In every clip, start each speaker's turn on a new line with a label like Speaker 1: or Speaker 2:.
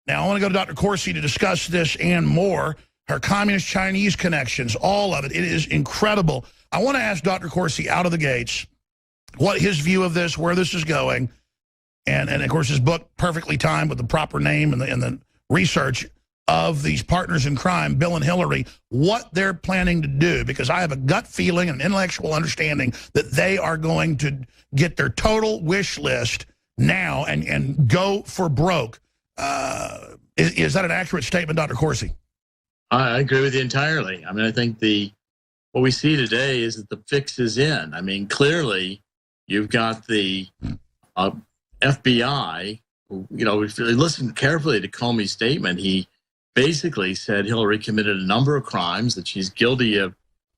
Speaker 1: Now, I want to go to Dr. Corsi to discuss this and more. Her communist Chinese connections, all of it. It is incredible. I want to ask Dr. Corsi out of the gates what his view of this, where this is going, and of course his book, perfectly timed with the proper name and the research of these partners in crime, Bill and Hillary, what they're planning to do, because I have a gut feeling and intellectual understanding that they are going to get their total wish list now and go for broke. Is that an accurate statement, Dr. Corsi?
Speaker 2: I agree with you entirely. I mean, I think what we see today is that the fix is in. I mean, clearly, you've got the FBI. You know, if you listen carefully to Comey's statement, he basically said Hillary committed a number of crimes, that she's guilty of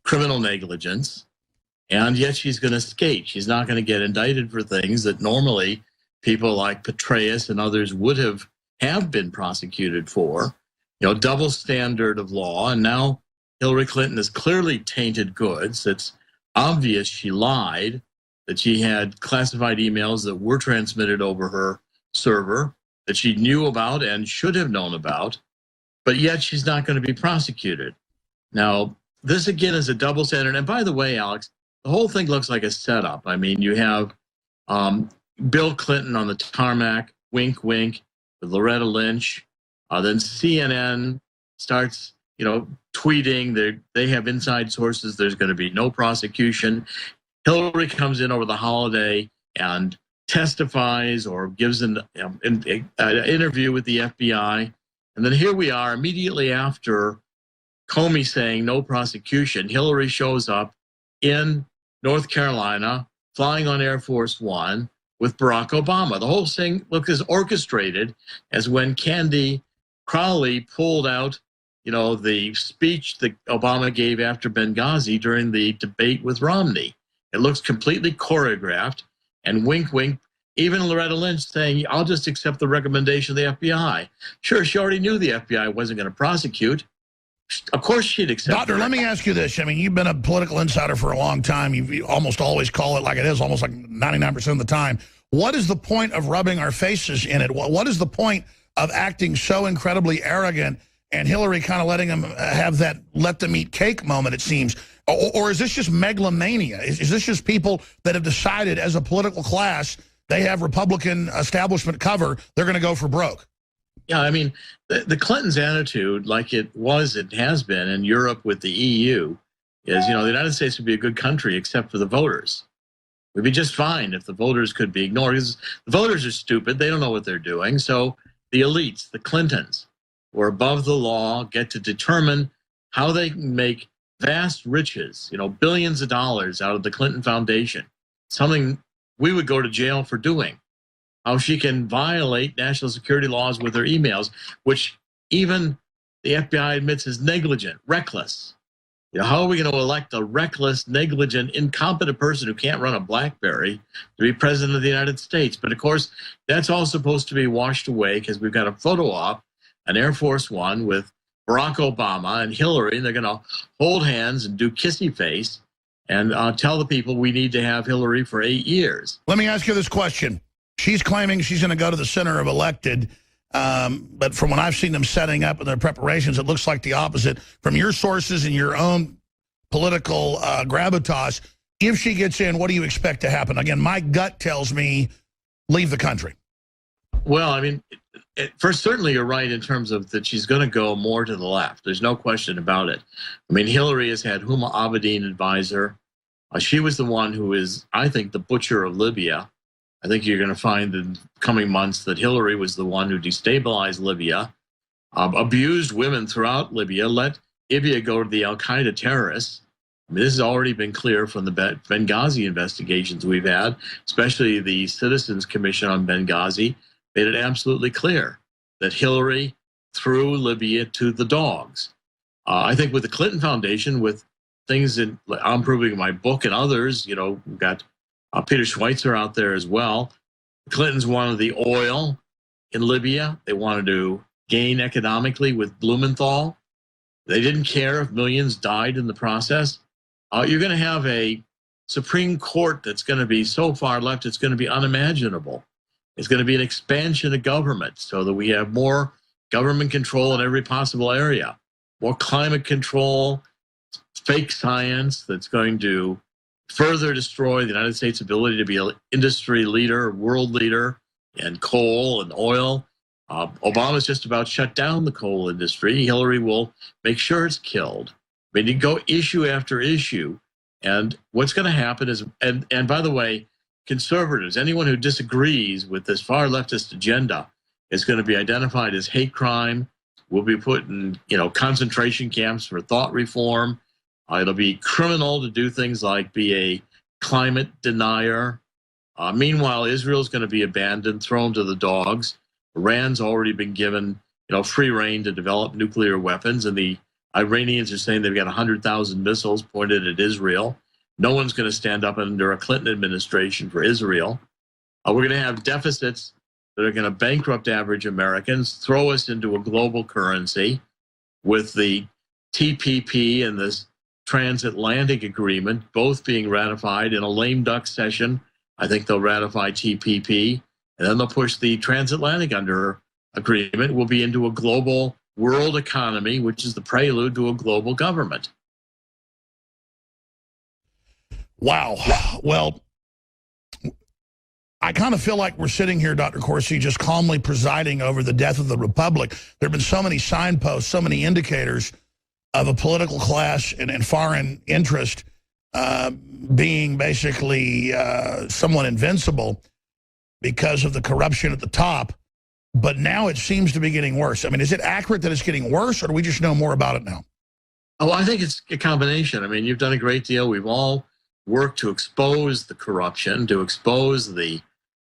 Speaker 2: criminal negligence, and yet she's going to skate. She's not going to get indicted for things that normally people like Petraeus and others would have been prosecuted for. You know, double standard of law. And now Hillary Clinton is clearly tainted goods. It's obvious she lied, that she had classified emails that were transmitted over her server, that she knew about and should have known about, but yet she's not going to be prosecuted. Now, this again is a double standard. And by the way, Alex, the whole thing looks like a setup. I mean, you have Bill Clinton on the tarmac, wink, wink, with Loretta Lynch. Then CNN starts, tweeting. They have inside sources. There's going to be no prosecution. Hillary comes in over the holiday and testifies or gives an interview with the FBI. And then here we are immediately after Comey saying no prosecution. Hillary shows up in North Carolina, flying on Air Force One with Barack Obama. The whole thing looks as orchestrated as when Candy Crowley pulled out, the speech that Obama gave after Benghazi during the debate with Romney. It looks completely choreographed, and wink, wink, even Loretta Lynch saying, I'll just accept the recommendation of the FBI. Sure, she already knew the FBI wasn't going to prosecute. Of course she'd accept.
Speaker 1: Doctor, let me ask you this. I mean, you've been a political insider for a long time. You almost always call it like it is, almost like 99% of the time. What is the point of rubbing our faces in it? What is the point of acting so incredibly arrogant and Hillary kind of letting them have that let them eat cake moment, it seems? Or is this just megalomania? Is this just people that have decided as a political class they have Republican establishment cover, they're going to go for broke?
Speaker 2: Yeah, I mean, the Clintons' attitude, like it has been in Europe with the EU, is, the United States would be a good country except for the voters. We'd be just fine if the voters could be ignored, because the voters are stupid. They don't know what they're doing. So the elites, the Clintons, who are above the law, get to determine how they can make vast riches, billions of dollars out of the Clinton Foundation, something we would go to jail for doing. How she can violate national security laws with her emails, which even the FBI admits is negligent, reckless. How are we going to elect a reckless, negligent, incompetent person who can't run a BlackBerry to be president of the United States? But of course, that's all supposed to be washed away because we've got a photo op, an Air Force One with Barack Obama and Hillary, and they're going to hold hands and do kissy face and tell the people we need to have Hillary for 8 years.
Speaker 1: Let me ask you this question. She's claiming she's going to go to the center of elected, but from when I've seen them setting up in their preparations, it looks like the opposite. From your sources and your own political gravitas, if she gets in, what do you expect to happen? Again, my gut tells me leave the country.
Speaker 2: Well, I mean, first, certainly you're right in terms of that she's going to go more to the left. There's no question about it. I mean, Hillary has had Huma Abedin advise her. She was the one who is, I think, the butcher of Libya. I think you're going to find in coming months that Hillary was the one who destabilized Libya, abused women throughout Libya, let Libya go to the al-Qaeda terrorists. I mean, this has already been clear from the Benghazi investigations we've had, especially the Citizens Commission on Benghazi, made it absolutely clear that Hillary threw Libya to the dogs. I think with the Clinton Foundation, with things that I'm proving in my book and others, we've got Peter Schweitzer out there as well. The Clintons wanted the oil in Libya. They wanted to gain economically with Blumenthal. They didn't care if millions died in the process. You're going to have a Supreme Court that's going to be so far left, it's going to be unimaginable. It's going to be an expansion of government so that we have more government control in every possible area, more climate control, fake science that's going to further destroy the United States' ability to be an industry leader, world leader in coal and oil. Obama's just about shut down the coal industry. Hillary will make sure it's killed. I mean, you go issue after issue. And what's going to happen is, and by the way, conservatives, anyone who disagrees with this far leftist agenda is going to be identified as hate crime, will be put in, concentration camps for thought reform. It'll be criminal to do things like be a climate denier. Meanwhile, Israel's going to be abandoned, thrown to the dogs. Iran's already been given, free rein to develop nuclear weapons, and the Iranians are saying they've got 100,000 missiles pointed at Israel. No one's going to stand up under a Clinton administration for Israel. We're going to have deficits that are going to bankrupt average Americans, throw us into a global currency with the TPP and this transatlantic agreement both being ratified in a lame duck session. I think they'll ratify TPP, and then they'll push the transatlantic agreement. We'll be into a global world economy, which is the prelude to a global government.
Speaker 1: Wow. Well, I kind of feel like we're sitting here, Dr. Corsi, just calmly presiding over the death of the republic. There have been so many signposts, so many indicators of a political class and foreign interest being basically somewhat invincible because of the corruption at the top. But now it seems to be getting worse. I mean, is it accurate that it's getting worse, or do we just know more about it now?
Speaker 2: Oh, I think it's a combination. I mean, you've done a great deal. We've all worked to expose the corruption, to expose the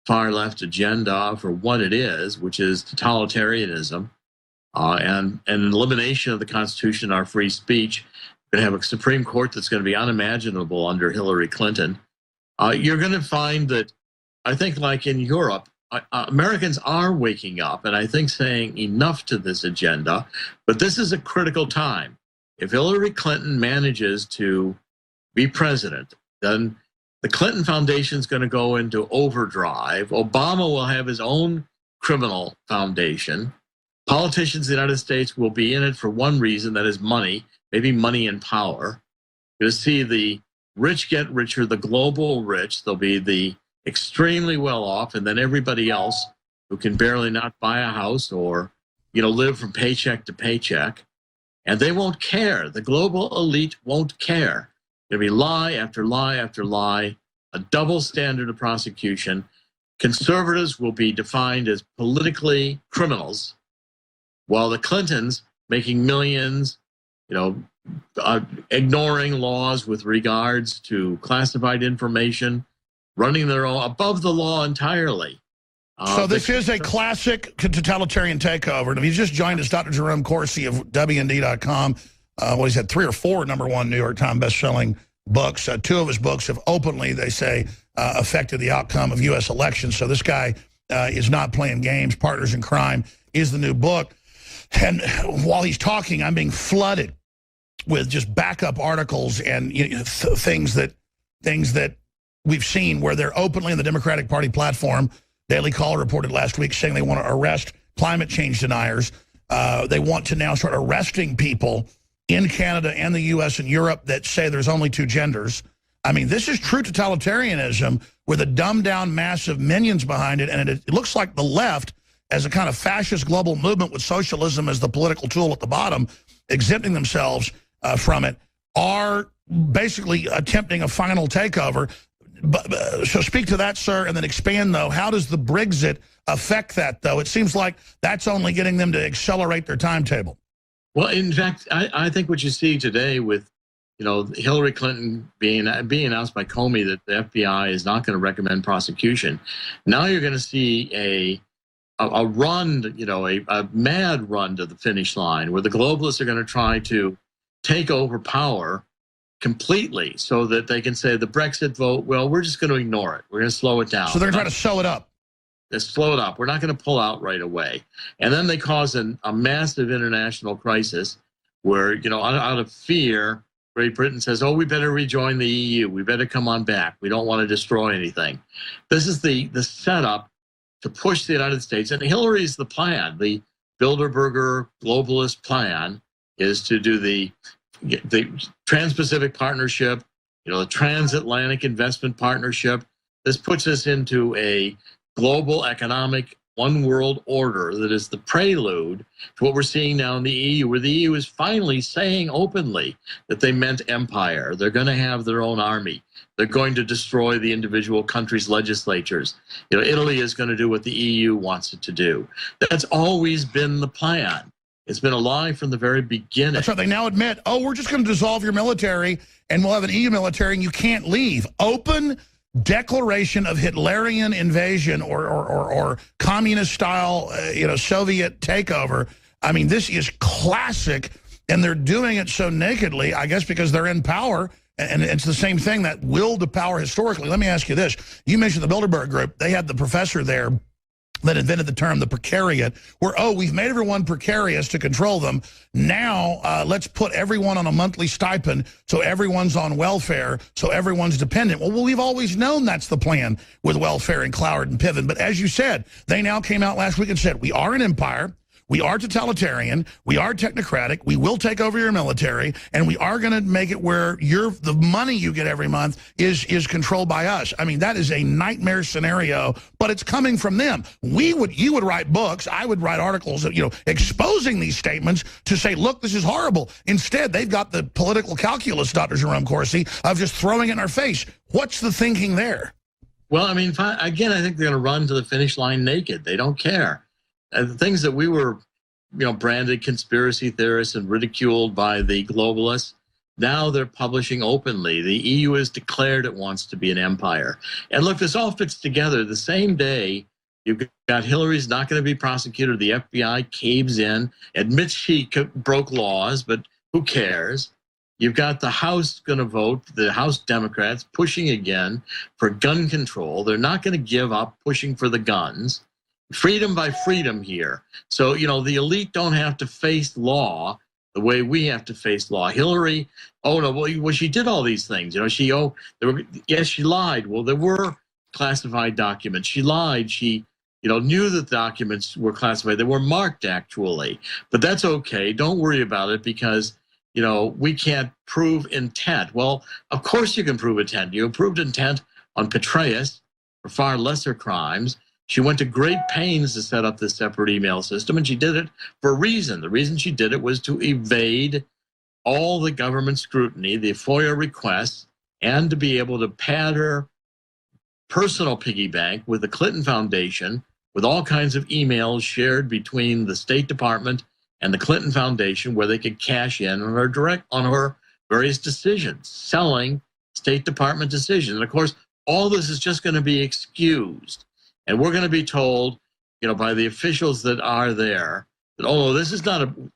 Speaker 2: far left agenda for what it is, which is totalitarianism and an elimination of the Constitution, our free speech. We're going to have a Supreme Court that's going to be unimaginable under Hillary Clinton. You're going to find that, I think like in Europe, Americans are waking up, and I think saying enough to this agenda, but this is a critical time. If Hillary Clinton manages to be president, then the Clinton Foundation is going to go into overdrive. Obama will have his own criminal foundation. Politicians in the United States will be in it for one reason, that is money, maybe money and power. You're going to see the rich get richer, the global rich. They'll be the extremely well off, and then everybody else who can barely not buy a house or, live from paycheck to paycheck. And they won't care. The global elite won't care. There'll be lie after lie after lie, a double standard of prosecution. Conservatives will be defined as politically criminals, while the Clintons making millions, ignoring laws with regards to classified information, running their own above the law entirely.
Speaker 1: So this is a classic totalitarian takeover. And if you just joined us, Dr. Jerome Corsi of WND.com, he's had 3 or 4 #1 New York Times best-selling books. 2 of his books have openly, they say, affected the outcome of U.S. elections. So this guy is not playing games. Partners in Crime is the new book. And while he's talking, I'm being flooded with just backup articles and things that we've seen where they're openly in the Democratic Party platform. Daily Caller reported last week saying they want to arrest climate change deniers. They want to now start arresting people in Canada and the U.S. and Europe that say there's only 2 genders. I mean, this is true totalitarianism with a dumbed-down mass of minions behind it, and it looks like the left, as a kind of fascist global movement with socialism as the political tool at the bottom, exempting themselves from it, are basically attempting a final takeover. So speak to that, sir, and then expand, though. How does the Brexit affect that, though? It seems like that's only getting them to accelerate their timetable.
Speaker 2: Well, in fact, I think what you see today with, Hillary Clinton being announced by Comey that the FBI is not going to recommend prosecution. Now you're going to see a run, a mad run to the finish line where the globalists are going to try to take over power completely so that they can say the Brexit vote, well, we're just going to ignore it. We're going to slow it down.
Speaker 1: So they're going to try to sew it up.
Speaker 2: Let's slow it up. We're not going to pull out right away. And then they cause a massive international crisis where, out of fear, Great Britain says, oh, we better rejoin the EU. We better come on back. We don't want to destroy anything. This is the setup to push the United States. And Hillary's the plan. The Bilderberger globalist plan is to do the Trans-Pacific Partnership, the Transatlantic Investment Partnership. This puts us into a global economic one world order that is the prelude to what we're seeing now in the EU, where the EU is finally saying openly that they meant empire. They're going to have their own army. They're going to destroy the individual countries' legislatures. Italy is going to do what the EU wants it to do. That's always been the plan. It's been a lie from the very beginning.
Speaker 1: That's right. They now admit, oh, we're just going to dissolve your military and we'll have an EU military and you can't leave. Open declaration of Hitlerian invasion or communist-style, Soviet takeover. I mean, this is classic, and they're doing it so nakedly, I guess because they're in power, and it's the same thing, that will to power historically. Let me ask you this. You mentioned the Bilderberg Group. They had the professor there that invented the term the precariat, where, oh, we've made everyone precarious to control them. Now let's put everyone on a monthly stipend so everyone's on welfare, so everyone's dependent. Well, we've always known that's the plan with welfare and Cloward and Piven. But as you said, they now came out last week and said, we are an empire. We are totalitarian, we are technocratic, we will take over your military, and we are going to make it where the money you get every month is controlled by us. I mean, that is a nightmare scenario, but it's coming from them. You would write books, I would write articles, exposing these statements to say, look, this is horrible. Instead, they've got the political calculus, Dr. Jerome Corsi, of just throwing it in our face. What's the thinking there?
Speaker 2: Well, I mean, again, I think they're going to run to the finish line naked. They don't care. The things that we were, branded conspiracy theorists and ridiculed by the globalists, now they're publishing openly. The EU has declared it wants to be an empire. And look, this all fits together. The same day, you've got Hillary's not going to be prosecuted. The FBI caves in, admits she broke laws, but who cares? You've got the House going to vote, the House Democrats pushing again for gun control. They're not going to give up pushing for the guns. Freedom by freedom here. So, the elite don't have to face law the way we have to face law. Hillary, she did all these things. She lied. Well, there were classified documents. She lied. She, knew that the documents were classified. They were marked, actually. But that's okay. Don't worry about it because, we can't prove intent. Well, of course you can prove intent. You proved intent on Petraeus for far lesser crimes. She went to great pains to set up this separate email system, and she did it for a reason. The reason she did it was to evade all the government scrutiny, the FOIA requests, and to be able to pad her personal piggy bank with the Clinton Foundation, with all kinds of emails shared between the State Department and the Clinton Foundation, where they could cash in on her various decisions, selling State Department decisions. And of course, all this is just going to be excused. And we're going to be told, by the officials that are there, that, this is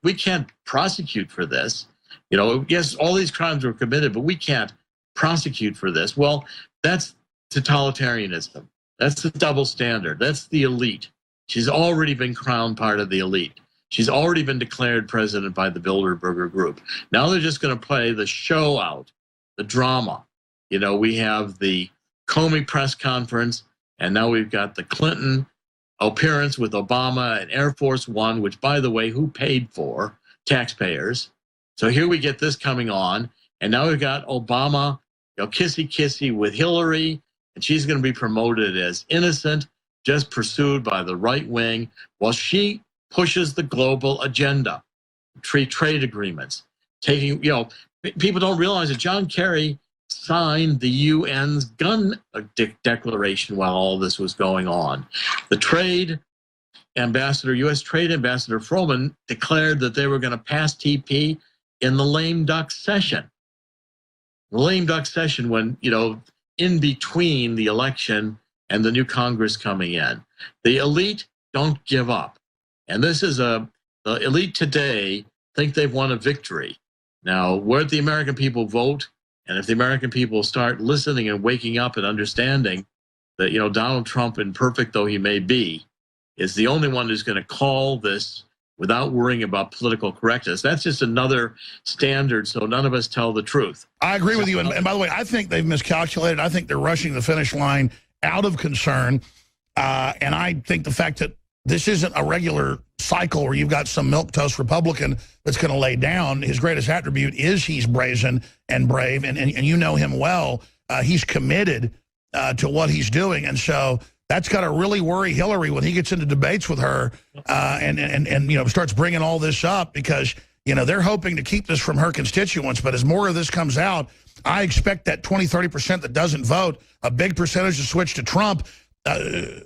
Speaker 2: we can't prosecute for this. Yes, all these crimes were committed, but we can't prosecute for this. Well, that's totalitarianism. That's the double standard. That's the elite. She's already been crowned part of the elite. She's already been declared president by the Bilderberger Group. Now they're just going to play the show out, the drama. We have the Comey press conference. And now we've got the Clinton appearance with Obama and Air Force One, which, by the way, who paid for? Taxpayers. So here we get this coming on. And now we've got Obama, kissy-kissy with Hillary, and she's going to be promoted as innocent, just pursued by the right wing, while she pushes the global agenda, trade agreements. People don't realize that John Kerry signed the UN's gun declaration while all this was going on. The trade ambassador, U.S. Trade Ambassador Froman, declared that they were going to pass TP in the lame duck session. The lame duck session when, in between the election and the new Congress coming in. The elite don't give up. And this is the elite today think they've won a victory. Now, where the American people vote, and if the American people start listening and waking up and understanding that, Donald Trump, imperfect though he may be, is the only one who's going to call this without worrying about political correctness. That's just another standard, so none of us tell the truth.
Speaker 1: I agree with you. And by the way, I think they've miscalculated. I think they're rushing the finish line out of concern. And I think the fact that this isn't a regular cycle where you've got some milquetoast Republican that's going to lay down. His greatest attribute is he's brazen and brave, and you know him well. He's committed to what he's doing, and so that's got to really worry Hillary when he gets into debates with her and you know, starts bringing all this up, because you know they're hoping to keep this from her constituents. But as more of this comes out, I expect that 20–30% that doesn't vote, a big percentage to switch to Trump.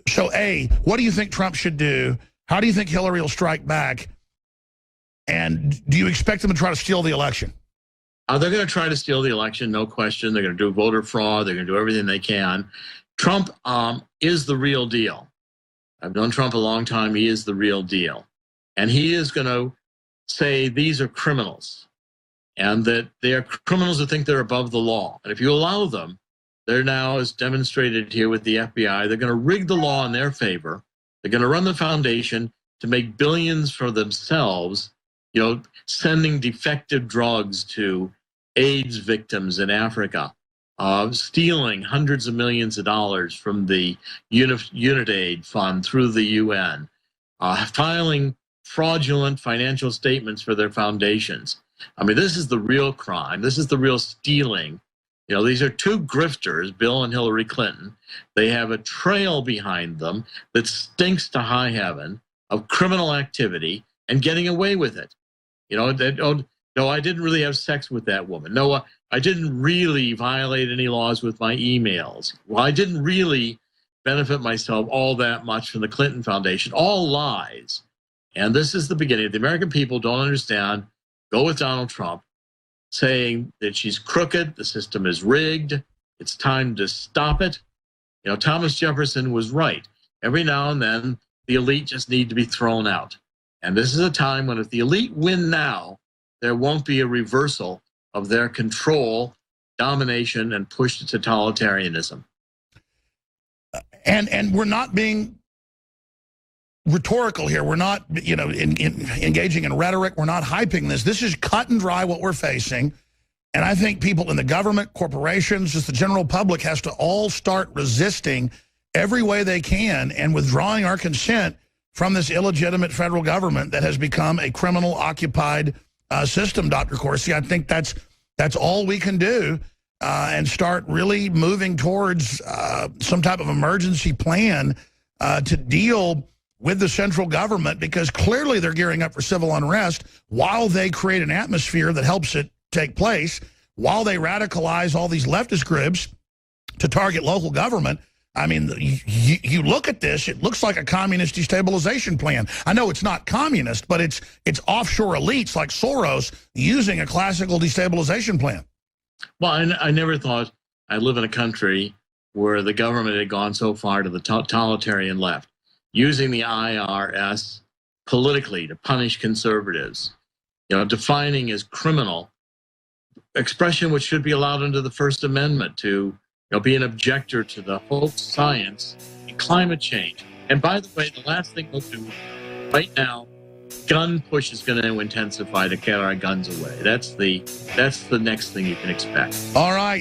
Speaker 1: So, A, what do you think Trump should do? How do you think Hillary will strike back? And do you expect them to try to steal the election?
Speaker 2: They're going to try to steal the election, no question. They're going to do voter fraud. They're going to do everything they can. Trump is the real deal. I've known Trump a long time. He is the real deal. And he is going to say these are criminals, and that they are criminals who think they're above the law. And if you allow them, they're now, as demonstrated here with the FBI, they're going to rig the law in their favor. They're going to run the foundation to make billions for themselves, you know, sending defective drugs to AIDS victims in Africa, stealing hundreds of millions of dollars from the UnitAid fund through the UN, filing fraudulent financial statements for their foundations. I mean, this is the real crime. This is the real stealing. You know, these are two grifters, Bill and Hillary Clinton. They have a trail behind them that stinks to high heaven of criminal activity and getting away with it. You know, no, I didn't really have sex with that woman. No, I didn't really violate any laws with my emails. Well, I didn't really benefit myself all that much from the Clinton Foundation. All lies. And this is the beginning. The American people don't understand. Go with Donald Trump, saying that she's crooked, the system is rigged, it's time to stop it. You know, Thomas Jefferson was right. Every now and then, the elite just need to be thrown out. And this is a time when if the elite win now, there won't be a reversal of their control, domination, and push to totalitarianism.
Speaker 1: And we're not being rhetorical here. We're not, you know, engaging in rhetoric. We're not hyping this. This is cut and dry what we're facing. And I think people in the government, corporations, just the general public has to all start resisting every way they can and withdrawing our consent from this illegitimate federal government that has become a criminal-occupied system, Dr. Corsi. I think that's all we can do and start really moving towards some type of emergency plan to deal with the central government, because clearly they're gearing up for civil unrest while they create an atmosphere that helps it take place, while they radicalize all these leftist groups to target local government. I mean, you look at this, it looks like a communist destabilization plan. I know it's not communist, but it's offshore elites like Soros using a classical destabilization plan.
Speaker 2: Well, I never thought I'd live in a country where the government had gone so far to the totalitarian left, using the IRS politically to punish conservatives, you know, defining as criminal expression which should be allowed under the First Amendment to, you know, be an objector to the hoax science and climate change. And by the way, the last thing we'll do right now, gun push is going to intensify to get our guns away. That's the next thing you can expect.
Speaker 1: All right.